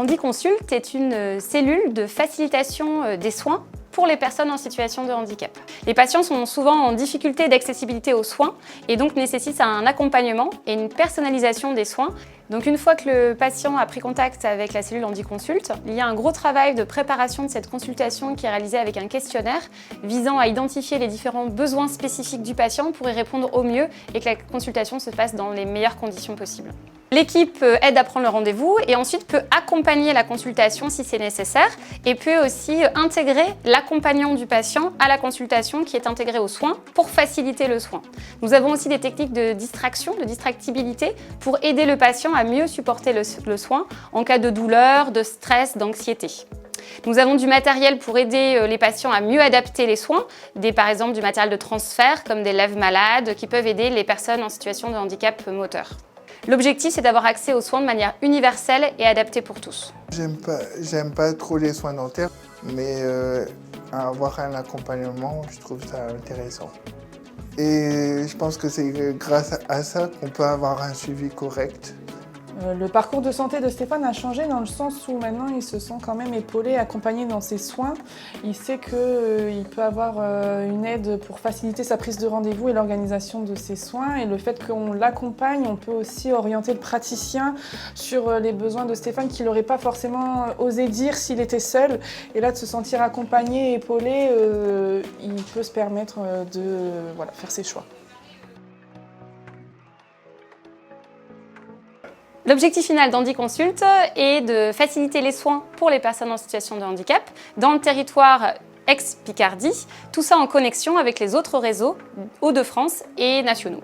HandiConsult est une cellule de facilitation des soins pour les personnes en situation de handicap. Les patients sont souvent en difficulté d'accessibilité aux soins et donc nécessitent un accompagnement et une personnalisation des soins. Donc une fois que le patient a pris contact avec la cellule HandiConsult, il y a un gros travail de préparation de cette consultation qui est réalisé avec un questionnaire visant à identifier les différents besoins spécifiques du patient pour y répondre au mieux et que la consultation se passe dans les meilleures conditions possibles. L'équipe aide à prendre le rendez-vous et ensuite peut accompagner la consultation si c'est nécessaire et peut aussi intégrer l'accompagnant du patient à la consultation qui est intégrée aux soins pour faciliter le soin. Nous avons aussi des techniques de distraction, de distractibilité pour aider le patient à mieux supporter le soin en cas de douleur, de stress, d'anxiété. Nous avons du matériel pour aider les patients à mieux adapter les soins, par exemple du matériel de transfert comme des lèvres-malades qui peuvent aider les personnes en situation de handicap moteur. L'objectif, c'est d'avoir accès aux soins de manière universelle et adaptée pour tous. J'aime pas trop les soins dentaires, mais avoir un accompagnement, je trouve ça intéressant. Et je pense que c'est grâce à ça qu'on peut avoir un suivi correct. Le parcours de santé de Stéphane a changé dans le sens où maintenant il se sent quand même épaulé, accompagné dans ses soins. Il sait qu'il peut avoir une aide pour faciliter sa prise de rendez-vous et l'organisation de ses soins. Et le fait qu'on l'accompagne, on peut aussi orienter le praticien sur les besoins de Stéphane qu'il n'aurait pas forcément osé dire s'il était seul. Et là, de se sentir accompagné, épaulé, il peut se permettre de faire ses choix. L'objectif final d'HandiConsult est de faciliter les soins pour les personnes en situation de handicap dans le territoire ex-Picardie, tout ça en connexion avec les autres réseaux Hauts-de-France et nationaux.